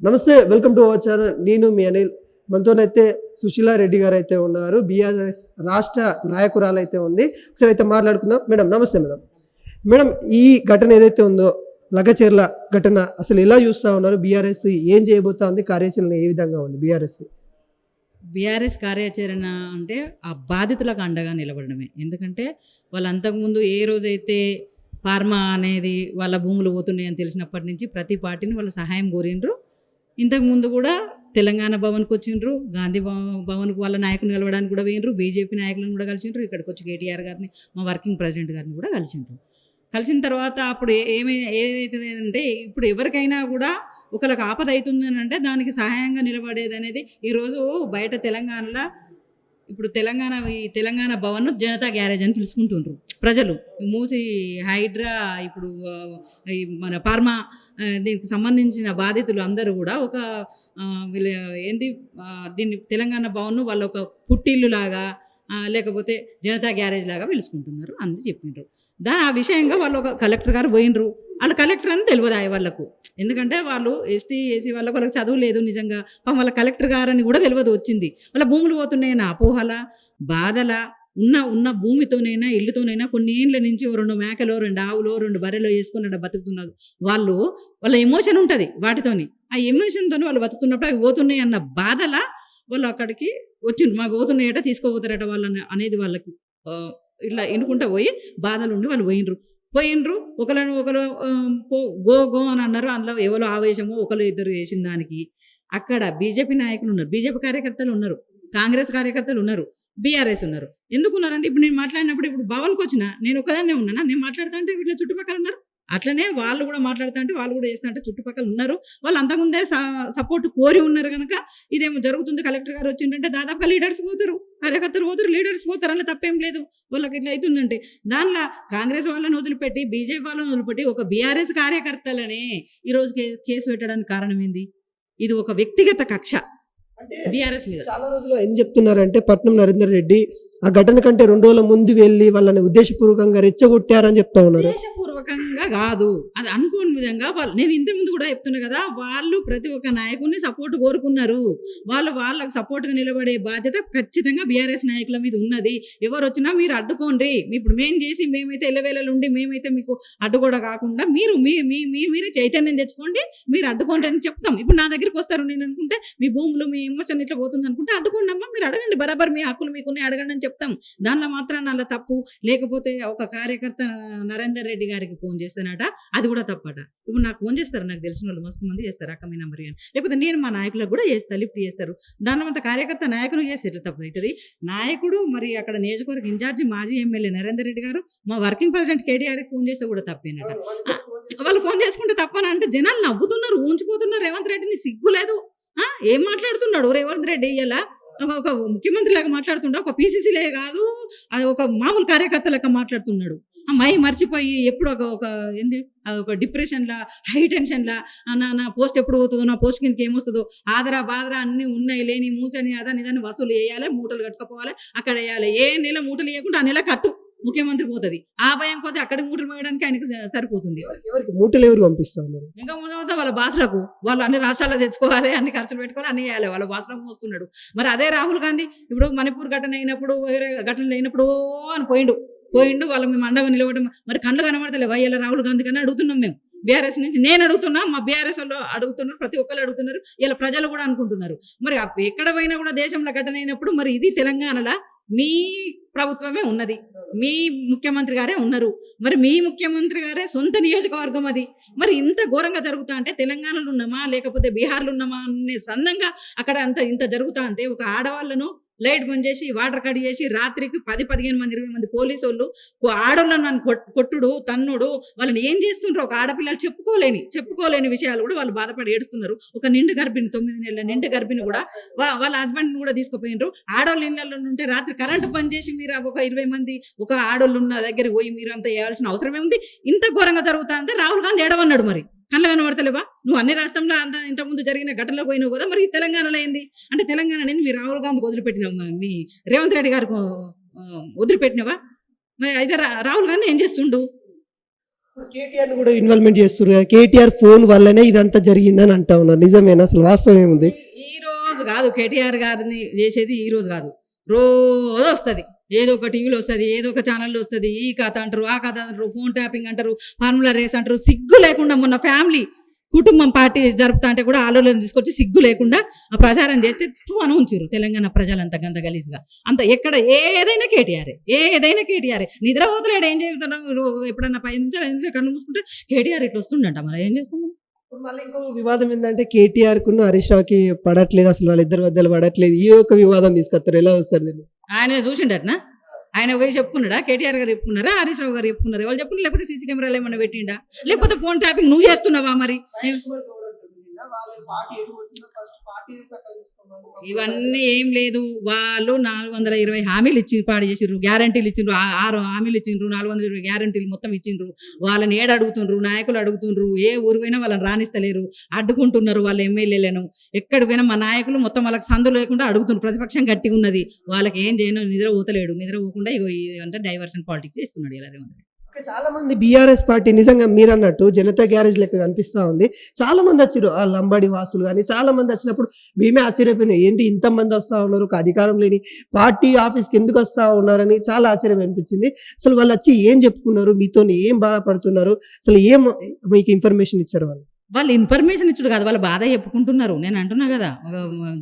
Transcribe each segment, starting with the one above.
నమస్తే, welcome to our channel. నేను మీ అనిల్. మనతోనైతే సుశీలా రెడ్డి గారు అయితే ఉన్నారు. బీఆర్ఎస్ రాష్ట్ర నాయకురాలు అయితే ఉంది. ఒకసారి అయితే మాట్లాడుకుందాం. మేడం నమస్తే. మేడం ఈ ఘటన ఏదైతే ఉందో, లగచెర్ల ఘటన, అసలు ఎలా చూస్తూ ఉన్నారు? బీఆర్ఎస్ ఏం చేయబోతా ఉంది? కార్యాచరణ ఏ విధంగా ఉంది బీఆర్ఎస్ కార్యాచరణ అంటే ఆ బాధితులకు అండగా నిలబడమే. ఎందుకంటే వాళ్ళు అంతకుముందు ఏ రోజైతే ఫార్మా అనేది వాళ్ళ భూములు పోతున్నాయని తెలిసినప్పటి నుంచి ప్రతి పార్టీని వాళ్ళ సహాయం కోరిండ్రు. ఇంతకుముందు కూడా తెలంగాణ భవన్కి వచ్చిండ్రు, గాంధీ భవన్కి వాళ్ళ నాయకులు కలవడానికి కూడా పోయినరు, బీజేపీ నాయకులను కూడా కలిసిండ్రు, ఇక్కడికి వచ్చి కేటీఆర్ గారిని, మా వర్కింగ్ ప్రెసిడెంట్ గారిని కూడా కలిసిన తర్వాత అప్పుడు ఏదైతుంది అంటే, ఇప్పుడు ఎవరికైనా కూడా ఒకరికి ఆపద అవుతుంది అని అంటే దానికి సహాయంగా నిలబడేది అనేది ఈరోజు బయట తెలంగాణలో ఇప్పుడు తెలంగాణ భవన్ జనతా గ్యారేజ్ అని పిలుచుకుంటుండ్రు ప్రజలు. మూసి హైడ్రా ఇప్పుడు మన ఫార్మా దీనికి సంబంధించిన బాధితులు అందరూ కూడా ఒక వీళ్ళ దీన్ని తెలంగాణ భవన్ వాళ్ళ ఒక పుట్టిల్లు లాగా లేకపోతే జనతా గ్యారేజ్ లాగా పిలుచుకుంటున్నారు అని చెప్పిండ్రు. ఆ విషయంగా వాళ్ళు ఒక కలెక్టర్ గారు పోయినరు. వాళ్ళు కలెక్టర్ అని తెలియదు వాళ్ళకు, ఎందుకంటే వాళ్ళు ఎస్టీ ఏసీ వాళ్ళకి చదువు లేదు. నిజంగా వాళ్ళ కలెక్టర్ గారు అని కూడా తెలియదు వచ్చింది. వాళ్ళ భూములు పోతున్నాయన్నా అపోహల బాధల ఉన్న భూమితోనైనా ఇల్లుతోనైనా కొన్ని ఏళ్ళ నుంచి 2 మేకలో 2 ఆవులో 2 బర్రెలో వేసుకున్న బతుకుతున్నారు. వాళ్ళ ఎమోషన్ ఉంటుంది వాటితోని. ఆ ఎమోషన్తో వాళ్ళు బతుకుతున్నప్పుడు అవి పోతున్నాయి అన్న బాధల వాళ్ళు అక్కడికి వచ్చిండ్రు. మాకు పోతున్నాయట, తీసుకోపోతారట వాళ్ళని అనేది వాళ్ళకు ఇట్లా ఎన్నుకుంటా పోయి బాధలుండి వాళ్ళు పోయినరు. ఒకరు గో అని అన్నారు. అందులో ఎవరో ఆవేశమో ఒకరు ఇద్దరు చేసిన దానికి అక్కడ బీజేపీ నాయకులు ఉన్నారు, బీజేపీ కార్యకర్తలు ఉన్నారు, కాంగ్రెస్ కార్యకర్తలు ఉన్నారు, బీఆర్ఎస్ ఉన్నారు. ఎందుకున్నారంటే ఇప్పుడు నేను మాట్లాడినప్పుడు ఇప్పుడు భవన్కి వచ్చిన నేను ఒకదాన్నే ఉన్నానా? నేను మాట్లాడుతా అంటే వీళ్ళ చుట్టుపక్కల ఉన్నారు. అట్లనే వాళ్ళు కూడా మాట్లాడుతూ అంటే వాళ్ళు కూడా చేస్తా అంటే చుట్టుపక్కల ఉన్నారు. వాళ్ళు అంతకుముందే సపోర్ట్ కోరి ఉన్నారు కనుక ఇదేమో జరుగుతుంది. కలెక్టర్ గారు వచ్చిందంటే దాదాపుగా లీడర్స్ పోతారు, కార్యకర్తలు పోతారు, లీడర్స్ పోతారు. అలా తప్పేం లేదు. వాళ్ళకి ఇట్లా అవుతుందంటే దానిలో కాంగ్రెస్ వాళ్ళని వదిలిపెట్టి బీజేపీ వాళ్ళని వదిలిపెట్టి ఒక బీఆర్ఎస్ కార్యకర్తలనే ఈరోజు కేసు పెట్టడానికి కారణం ఏంది? ఇది ఒక వ్యక్తిగత కక్ష బీఆర్ఎస్ మీద. చాలా రోజులు ఏం చెప్తున్నారంటే, పట్నం నరేందర్ రెడ్డి ఆ ఘటన కంటే 2 రోజుల ముందు వెళ్ళి వాళ్ళని ఉద్దేశపూర్వకంగా రెచ్చగొట్టారని చెప్తా ఉన్నారు. ఉద్దేశపూర్వకంగా కాదు, అది అనుకోని విధంగా నేను ఇంతకుముందు కూడా చెప్తున్నా కదా, వాళ్ళు ప్రతి ఒక్క నాయకుడిని సపోర్ట్ కోరుకున్నారు. వాళ్ళకి సపోర్ట్గా నిలబడే బాధ్యత ఖచ్చితంగా బీఆర్ఎస్ నాయకుల మీద ఉన్నది. ఎవరు వచ్చినా మీరు అడ్డుకోండి. ఇప్పుడు మేమైతే ఎల్లవేళలు ఉండి మేమైతే మీకు అడ్డు కూడా కాకుండా మీరే చైతన్యం తెచ్చుకోండి, మీరు అడ్డుకోండి అని చెప్తాం. ఇప్పుడు నా దగ్గరికి వస్తారు, నేను అనుకుంటే మీ భూములు మీ ఎమోషన్ ఇట్లా పోతుంది అనుకుంటే అడ్డుకోండి అమ్మా, మీరు అడగండి, బరాబర్ మీ హక్కులు మీకున్నాయి, అడగండి అని చెప్తాం. దానిలో మాత్రం అలా తప్పు. లేకపోతే ఒక కార్యకర్త నరేందర్ రెడ్డి గారికి ఫోన్ చేస్తానట, అది కూడా తప్పట. ఇప్పుడు నాకు ఫోన్ చేస్తారు, నాకు తెలిసిన వాళ్ళు మస్తు మంది చేస్తారు, అక్క మీ నెంబర్ అని. లేకపోతే నేను మా నాయకులకు కూడా లిఫ్ట్ చేస్తారు. దానిలో కార్యకర్త నాయకులు చేస్తే ఎట్లా తప్పు అవుతుంది? నాయకుడు మరి అక్కడ నియోజకవర్గ ఇన్ఛార్జి మాజీ ఎమ్మెల్యే నరేందర్ రెడ్డి గారు మా వర్కింగ్ ప్రెసిడెంట్ కేటీఆర్కి ఫోన్ చేస్తే కూడా తప్పేనట. వాళ్ళు ఫోన్ చేసుకుంటే తప్పని అంటే జనాలు నవ్వుతున్నారు, ఊంచిపోతున్నారు. రేవంత్ రెడ్డిని సిగ్గు లేదు. ఏం మాట్లాడుతున్నాడు రేవంత్ రెడ్డి? ఇలా ఒక ముఖ్యమంత్రి లాగా మాట్లాడుతుండ, ఒక పీసీసీలే కాదు, అది ఒక మామూలు కార్యకర్త లెక్క మాట్లాడుతున్నాడు. మర్చిపోయి ఎప్పుడు ఒక డిప్రెషన్లా, హై టెన్షన్లా, నా పోస్ట్ ఎప్పుడు పోతుందో, నా పోస్ట్ కిందకి ఏమొస్తుందో, ఆదరా బాదరా అన్నీ ఉన్నాయి, లేని మూసని అదని ఇదని వసూలు వేయాలి, మూటలు కట్టుకపోవాలి, అక్కడ వేయాలి. ఏ నెల మూటలు వేయకుండా ఆ నెల కట్టు ముఖ్యమంత్రి పోతుంది. ఆ భయం కొద్ది అక్కడికి మూటలు మోయడానికి ఆయనకు సరిపోతుంది. మూటలు ఎవరు పంపిస్తున్నారు? ఇంకా ముందు వాళ్ళ బాసులకు, వాళ్ళు అన్ని రాష్ట్రాల్లో తెచ్చుకోవాలి, అన్ని ఖర్చులు పెట్టుకోవాలి, అన్ని వేయాలి. వాళ్ళ బాసులకు మోస్తున్నాడు. మరి అదే రాహుల్ గాంధీ ఇప్పుడు మణిపూర్ ఘటన అయినప్పుడు, వేరే ఘటనలు అయినప్పుడు అని పోయిండు. వాళ్ళ మేము అండగా నిలబడడం మరి కళ్ళు కనబడతలేవా? ఇలా రాహుల్ గాంధీ కన్నా అడుగుతున్నాం మేము బీఆర్ఎస్ నుంచి. నేను అడుగుతున్నా, మా బీఆర్ఎస్ వాళ్ళు అడుగుతున్నారు, ప్రతి ఒక్కరు అడుగుతున్నారు, ఇలా ప్రజలు కూడా అనుకుంటున్నారు. మరి ఎక్కడ పోయినా కూడా దేశంలో ఘటన అయినప్పుడు మరి ఇది తెలంగాణలో మీ ప్రభుత్వమే ఉన్నది, మీ ముఖ్యమంత్రి గారే ఉన్నారు, మరి మీ ముఖ్యమంత్రి గారే సొంత నియోజకవర్గం అది. మరి ఇంత ఘోరంగా జరుగుతా అంటే తెలంగాణలో ఉన్నామా లేకపోతే బీహార్లో ఉన్నామా అనే సందంగా అక్కడ ఇంత జరుగుతా అంటే ఒక ఆడవాళ్ళను లైట్ బంద్ చేసి వాటర్ కట్ చేసి రాత్రికి 10-15 మంది 20 మంది పోలీసు వాళ్ళు ఆడవాళ్ళను కొట్టుడు తన్నుడు, వాళ్ళని ఏం చేస్తుంటారు? ఒక ఆడపిల్లలు చెప్పుకోలేని విషయాలు కూడా వాళ్ళు బాధపడి ఏడుస్తున్నారు. ఒక నిండు గర్భిణి, 9 నెలల నిండు గర్భిణి కూడా వాళ్ళ హస్బెండ్ని కూడా తీసుకుపోయినారు. ఆడవాళ్ళు ఇళ్ళల్లో ఉంటే రాత్రి కరెంటు బంద్ చేసి మీరు ఒక 20 మంది ఒక ఆడవాళ్ళు ఉన్న దగ్గర పోయి మీరు అంతా వేయాల్సిన అవసరమే ఉంది. ఇంత ఘోరంగా జరుగుతా అంటే రాహుల్ గాంధీ ఏడవన్నాడు. మరి కళ్ళ కనబడతలేవా? నువ్వు అన్ని రాష్ట్రంలో ఇంతకుముందు జరిగిన ఘటనలో పోయినావు కదా, మరి తెలంగాణలో ఏంది అంటే తెలంగాణ అనేది మీ రాహుల్ గాంధీకి వదిలిపెట్టినావా? మీ రేవంత్ రెడ్డి గారికి వదిలిపెట్టినవా? మరి అయితే రాహుల్ గాంధీ ఏం చేస్తుండు? కేటీఆర్ కూడా ఇన్వాల్వ్మెంట్ చేస్తున్నారు. కేటీఆర్ ఫోన్ వల్లనే ఇదంతా జరిగిందని అంటా ఉన్నారు. నిజమేనా? అసలు వాస్తవం ఏముంది? ఈ రోజు కాదు కేటీఆర్ గారిని చేసేది, ఈ రోజు కాదు, రోజు వస్తుంది. ఏదో ఒక టీవీలో వస్తుంది, ఏదో ఒక ఛానల్లో వస్తుంది. ఈ కథ అంటారు, ఆ కథ అంటారు, ఫోన్ ట్యాపింగ్ అంటారు, ఫార్ములా రేస్ అంటారు. సిగ్గు లేకుండా మొన్న ఫ్యామిలీ కుటుంబం పార్టీ జరుపుతా అంటే కూడా ఆలోచన తీసుకొచ్చి సిగ్గు లేకుండా ఆ ప్రచారం చేస్తే అని ఉంచారు తెలంగాణ ప్రజలంతా గంత గలీజ్గా. అంత ఎక్కడ ఏదైనా కేటీఆర్, ఏదైనా కేటీఆర్. నిద్రపోతలేడు, ఏం చేస్తున్నాం? ఎప్పుడన్నా 5 నిమిషాలు 5 నిమిషాలు కళ్ళు మూసుకుంటే కేటీఆర్ ఇట్లా వస్తుండంట. మరి ఏం చేస్తాం మనం? ఇప్పుడు మళ్ళీ ఇంకో వివాదం ఏంటంటే కేటీఆర్ కును హరీష్ రావుకి పడట్లేదు, అసలు వాళ్ళిద్దరి మధ్యలో పడట్లేదు. ఈ ఒక వివాదం తీసుకొస్తారు. ఎలా వస్తారు దీన్ని? ఆయన చూసిండటనా? ఆయన పోయి చెప్పుకున్నాడా? కేటీఆర్ గారు చెప్పుకున్నారా? హరీష్ రావు గారు చెప్పుకున్నారు? వాళ్ళు చెప్పుకున్నారు. లేకపోతే సీసీ కెమెరాలు ఏమన్నా పెట్టిండా? లేకపోతే ఫోన్ ట్యాపింగ్ నువ్వు చేస్తున్నావా? మరి ఇవన్నీ ఏం లేదు. వాళ్ళు 420 హామీలు ఇచ్చి పాడు చేసిండ్రు, గ్యారంటీలు ఇచ్చిండ్రు, 6 హామీలు ఇచ్చిండ్రు, 420 గ్యారంటీలు మొత్తం ఇచ్చిండ్రు. వాళ్ళని ఏడు అడుగుతుండ్రు, నాయకులు అడుగుతుండ్రు. ఏ ఊరు పోయినా వాళ్ళని రాణిస్తలేరు, అడ్డుకుంటున్నారు వాళ్ళ ఎమ్మెల్యేలను. ఎక్కడ పోయినా మా నాయకులు మొత్తం వాళ్ళకి సందు లేకుండా అడుగుతున్నారు. ప్రతిపక్షం గట్టిగా ఉన్నది, వాళ్ళకి ఏం చేయను, నిద్ర పోతలేడు. నిద్ర పోకుండా ఇగో అంటే డైవర్షన్ పాలిటిక్స్ చేస్తున్నాడు ఇలా రేవంత్ రెడ్డి. చాలా మంది బీఆర్ఎస్ పార్టీ నిజంగా మీరు అన్నట్టు జనతా గ్యారేజ్ లెక్క కనిపిస్తా ఉంది. చాలా మంది వచ్చారు, ఆ లంబాడి వాసులు కానీ చాలా మంది వచ్చినప్పుడు మేమే ఆశ్చర్యపోయినాం. ఏంటి ఇంతమంది వస్తూ ఉన్నారు, ఒక అధికారం లేని పార్టీ ఆఫీస్కి ఎందుకు వస్తూ ఉన్నారని చాలా ఆశ్చర్యం అనిపించింది. అసలు వాళ్ళు వచ్చి ఏం చెప్పుకున్నారు, మీతో ఏం బాధపడుతున్నారు, అసలు ఏం మీకు ఇన్ఫర్మేషన్ ఇచ్చారు వాళ్ళు? వాళ్ళు ఇన్ఫర్మేషన్ ఇచ్చుడు కాదు, వాళ్ళ బాధ చెప్పుకుంటున్నారు. నేను అంటున్నా కదా, ఒక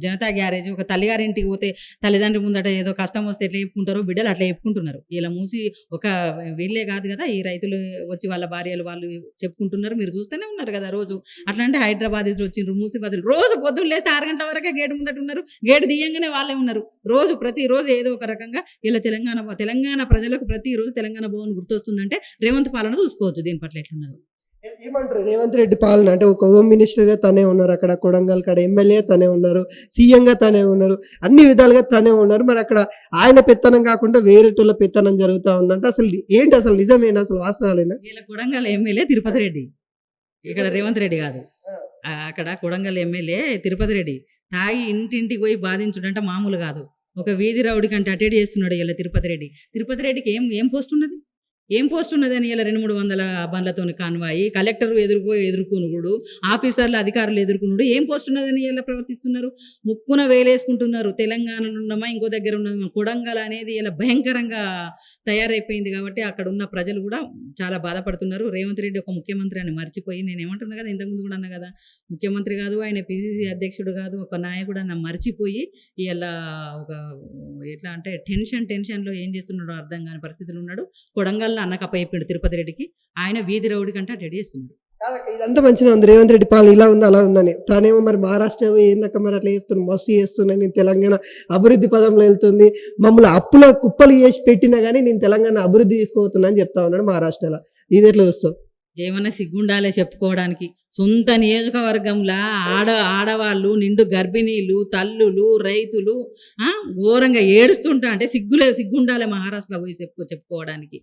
జనతా గ్యారేజ్, ఒక తల్లిగారింటికి పోతే తల్లిదండ్రి ముందట ఏదో కష్టం వస్తే ఎట్లా చెప్పుకుంటారో బిడ్డలు అట్లా చెప్పుకుంటున్నారు. ఇలా మూసి ఒక వీళ్ళే కాదు కదా, ఈ రైతులు వచ్చి వాళ్ళ భార్యలు వాళ్ళు చెప్పుకుంటున్నారు. మీరు చూస్తూనే ఉన్నారు కదా రోజు. అట్లా అంటే హైదరాబాద్ వచ్చిండ్రు, మూసిబాదులు రోజు పొద్దున్న లేస్తే 6 గంటల వరకే గేటు ముందట ఉన్నారు. గేటు తీయంగానే వాళ్ళే ఉన్నారు. ప్రతిరోజు ఏదో ఒక రకంగా ఇలా తెలంగాణ ప్రజలకు ప్రతిరోజు తెలంగాణ భవన్ గుర్తొస్తుందంటే రేవంత్ పాలన చూసుకోవచ్చు దీని పట్ల ఎట్లున్నదో. ఏమంటారు రేవంత్ రెడ్డి పాలన అంటే? ఒక హోమ్ మినిస్టర్ గా తనే ఉన్నారు, అక్కడ కొడంగల్ కాడ ఎమ్మెల్యే తనే ఉన్నారు, సీఎం గా తనే ఉన్నారు, అన్ని విధాలుగా తనే ఉన్నారు. మరి అక్కడ ఆయన పెత్తనం కాకుండా వేరేటోళ్ళ పెత్తనం జరుగుతూ ఉందంటే అసలు ఏంటి? అసలు నిజమేనా? అసలు వాస్తవాలేనా? ఇలా కొడంగల్ ఎమ్మెల్యే తిరుపతి రెడ్డి, ఇక్కడ రేవంత్ రెడ్డి కాదు. అక్కడ కొడంగల్ ఎమ్మెల్యే తిరుపతి రెడ్డి తాగి ఇంటింటికి పోయి బాధించుడంటే మామూలు కాదు. ఒక వీధి రౌడీ కంటే అటెండ్ చేస్తున్నాడు ఇలా తిరుపతి రెడ్డి. తిరుపతి రెడ్డికి ఏం పోస్ట్ ఉన్నది? ఏం పోస్ట్ ఉన్నదని ఇలా 200-300 బండ్లతో కాన్వాయి, కలెక్టర్ ఎదుర్కొనుడు, ఆఫీసర్లు అధికారులు ఎదుర్కొనుడు, ఏం పోస్ట్ ఉన్నదని ఇలా ప్రవర్తిస్తున్నారు. ముక్కున వేలేసుకుంటున్నారు. తెలంగాణలో ఉన్నామా ఇంకో దగ్గర ఉన్నమా, కొడంగల్ అనేది ఇలా భయంకరంగా తయారైపోయింది. కాబట్టి అక్కడ ఉన్న ప్రజలు కూడా చాలా బాధపడుతున్నారు. రేవంత్ రెడ్డి ఒక ముఖ్యమంత్రి అని మర్చిపోయి, నేను ఏమంటున్నా కదా, ఇంతకుముందు కూడా అన్నా కదా, ముఖ్యమంత్రి కాదు, ఆయన పిసిసి అధ్యక్షుడు కాదు, ఒక నాయకుడు అన్న మర్చిపోయి ఇలా ఒక ఎట్లా అంటే టెన్షన్లో ఏం చేస్తున్నాడో అర్థం కాని పరిస్థితులు ఉన్నాడు. కొడంగల్ అన్నకప్ప చెప్పిండు తిరుపతి రెడ్డికి, ఆయన వీధి రౌడీ కంటే రెడీ చేస్తున్నాడు. ఇదంతా మంచిగా ఉంది, రేవంత్ రెడ్డి పాలన ఇలా ఉంది అలా ఉందని. తానేమో మరి మహారాష్ట్ర ఏందక్క మరి అట్లా చెప్తున్నాను, మస్తు చేస్తున్నాను, నేను తెలంగాణ అభివృద్ధి పదంలో వెళ్తుంది, మమ్మల్ని అప్పుల కుప్పలు చేసి పెట్టినా కానీ నేను తెలంగాణ అభివృద్ధి తీసుకోబోతున్నా అని చెప్తా ఉన్నాడు మహారాష్ట్రలో. ఇది ఎట్లా వస్తావు? ఏమన్నా సిగ్గుండాలే చెప్పుకోవడానికి. సొంత నియోజకవర్గంలో ఆడవాళ్ళు, నిండు గర్భిణీలు, తల్లులు, రైతులు ఘోరంగా ఏడుస్తుంటా అంటే సిగ్గుండాలే మహారాష్ట్రలో పోయి చెప్పుకోవడానికి.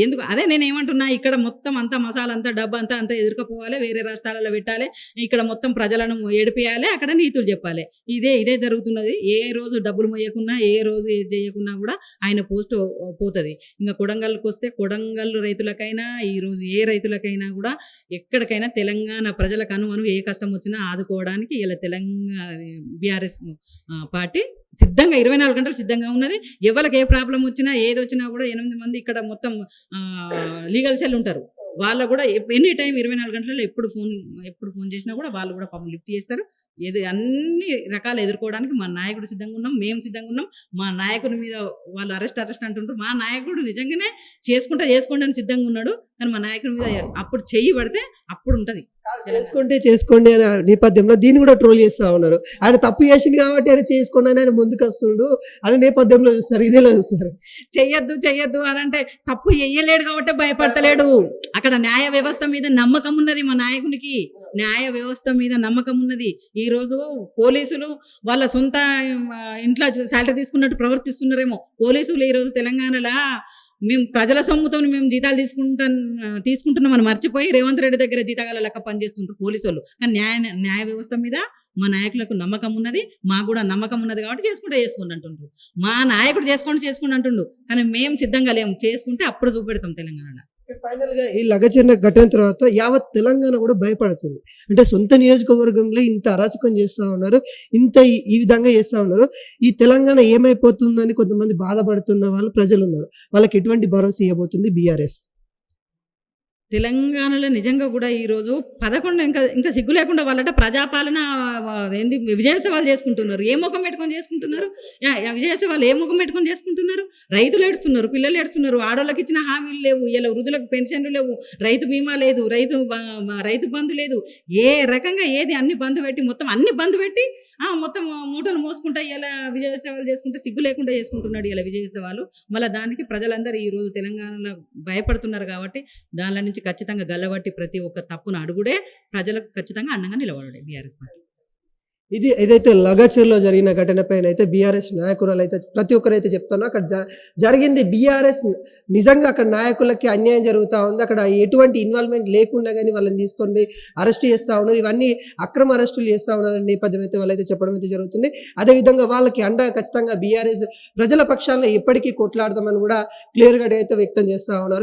ఎందుకు? అదే నేను ఏమంటున్నా, ఇక్కడ మొత్తం అంతా మసాలా అంతా డబ్బు అంతా ఎదుర్కపోవాలి, వేరే రాష్ట్రాలలో పెట్టాలి, ఇక్కడ మొత్తం ప్రజలను ఏడిపియాలి, అక్కడ నీతులు చెప్పాలి. ఇదే జరుగుతున్నది. ఏ రోజు డబ్బులు మొయ్యకున్నా, ఏ రోజు ఏది చేయకున్నా కూడా ఆయన పోస్ట్ పోతుంది. ఇంకా కొడంగల్కి వస్తే కొడంగల్ రైతులకైనా, ఈరోజు ఏ రైతులకైనా కూడా ఎక్కడికైనా తెలంగాణ ప్రజలకు అనుమను ఏ కష్టం వచ్చినా ఆదుకోవడానికి ఇలా తెలంగాణ బీఆర్ఎస్ పార్టీ సిద్ధంగా 24 గంటలు సిద్ధంగా ఉన్నది. ఎవరికి ఏ ప్రాబ్లం వచ్చినా ఏది వచ్చినా కూడా 8 మంది ఇక్కడ మొత్తం లీగల్ సెల్ ఉంటారు. వాళ్ళు కూడా ఎనీ టైం 24 గంటలలో ఎప్పుడు ఫోన్ చేసినా కూడా వాళ్ళు కూడా పాపం లిఫ్ట్ చేస్తారు. అన్ని రకాలు ఎదుర్కోవడానికి మా నాయకుడు సిద్ధంగా ఉన్నాం, మేము సిద్ధంగా ఉన్నాం. మా నాయకుడి మీద వాళ్ళు అరెస్ట్ అంటుంటారు. మా నాయకుడు నిజంగానే చేసుకోండి అని సిద్ధంగా ఉన్నాడు. కానీ మా నాయకుడి మీద అప్పుడు చెయ్యి పడితే అప్పుడు ఉంటుంది. చేసుకోండి అనే నేపథ్యంలో దీన్ని కూడా ట్రోల్ చేస్తా ఉన్నారు. ఆయన తప్పు చేసింది కాబట్టి ఆయన చేసుకోండి అని ఆయన ముందుకు వస్తుండు అనే నేపథ్యంలో చూస్తారు, ఇదేలా చూస్తారు. చెయ్యొద్దు అని అంటే తప్పు చెయ్యలేడు కాబట్టి భయపడతలేడు. అక్కడ న్యాయ వ్యవస్థ మీద నమ్మకం ఉన్నది మా నాయకునికి, న్యాయ వ్యవస్థ మీద నమ్మకం ఉన్నది. ఈరోజు పోలీసులు వాళ్ళ సొంత ఇంట్లో శాలరీ తీసుకున్నట్టు ప్రవర్తిస్తున్నారేమో. పోలీసులు ఈరోజు తెలంగాణలో మేము ప్రజల సొమ్ముతో మేము జీతాలు తీసుకుంటున్నామని మర్చిపోయి రేవంత్ రెడ్డి దగ్గర జీతగాల లెక్క పనిచేస్తుంటారు పోలీసు వాళ్ళు. కానీ న్యాయ వ్యవస్థ మీద మా నాయకులకు నమ్మకం ఉన్నది, మాకు కూడా నమ్మకం ఉన్నది కాబట్టి చేసుకోండి అంటుండ్రు. మా నాయకుడు చేసుకోండి అంటుండు, కానీ మేము సిద్ధంగా లేము. చేసుకుంటే అప్పుడు చూపెడతాం తెలంగాణలో. ఫైనల్ గా ఈ లగచర్ల ఘటన తర్వాత యావత్ తెలంగాణ కూడా భయపడుతుంది. అంటే సొంత నియోజకవర్గంలో ఇంత అరాచకం చేస్తా ఉన్నారు, ఇంత ఈ విధంగా చేస్తా ఉన్నారు. ఈ తెలంగాణ ఏమైపోతుందని కొంతమంది బాధపడుతున్న వాళ్ళు ప్రజలు ఉన్నారు. వాళ్ళకి ఎటువంటి భరోసా ఇవ్వబోతుంది బీఆర్ఎస్? తెలంగాణలో నిజంగా కూడా ఈరోజు 11 ఇంకా సిగ్గు లేకుండా వాళ్ళట ప్రజాపాలన ఏంది విజయోత్సవాలు చేసుకుంటున్నారు. ఏ ముఖం పెట్టుకొని చేసుకుంటున్నారు? విజయోత్సవాలు ఏ ముఖం పెట్టుకొని చేసుకుంటున్నారు? రైతులు ఏడుస్తున్నారు, పిల్లలు ఏడుస్తున్నారు, ఆడోళ్ళకి ఇచ్చిన హామీలు లేవు, ఇలా వృద్ధులకు పెన్షన్లు లేవు, రైతు బీమా లేదు, రైతు బంధు లేదు, ఏ రకంగా ఏది అన్ని బంధు పెట్టి మొత్తం అన్ని బంధు పెట్టి మొత్తం మూటలు మోసుకుంటా ఇలా విజయోత్సవాలు చేసుకుంటే సిగ్గు లేకుండా చేసుకుంటున్నాడు ఇలా విజయోత్సవాలు. మళ్ళీ దానికి ప్రజలందరూ ఈరోజు తెలంగాణలో భయపడుతున్నారు కాబట్టి దానిలో నుంచి ఖచ్చితంగా గల్లబట్టి ప్రతి ఒక్క తప్పును అడుగుడే ప్రజలకు ఖచ్చితంగా అండగా నిలబడే బీఆర్ఎస్ పార్టీ. ఇది ఏదైతే లగచర్లో జరిగిన ఘటన పైన అయితే బీఆర్ఎస్ నాయకురాలు అయితే ప్రతి ఒక్కరైతే చెప్తున్నా అక్కడ జరిగింది బీఆర్ఎస్ నిజంగా అక్కడ నాయకులకి అన్యాయం జరుగుతూ ఉంది. అక్కడ ఎటువంటి ఇన్వాల్వ్మెంట్ లేకుండా కానీ వాళ్ళని తీసుకొని అరెస్ట్ చేస్తూ ఉన్నారు. ఇవన్నీ అక్రమ అరెస్టులు చేస్తూ ఉన్నారనే నేపథ్యం అయితే వాళ్ళైతే చెప్పడం అయితే జరుగుతుంది. అదేవిధంగా వాళ్ళకి అండగా ఖచ్చితంగా బీఆర్ఎస్ ప్రజల పక్షాలను ఎప్పటికీ కొట్లాడదామని కూడా క్లియర్గా అయితే వ్యక్తం చేస్తూ ఉన్నారు.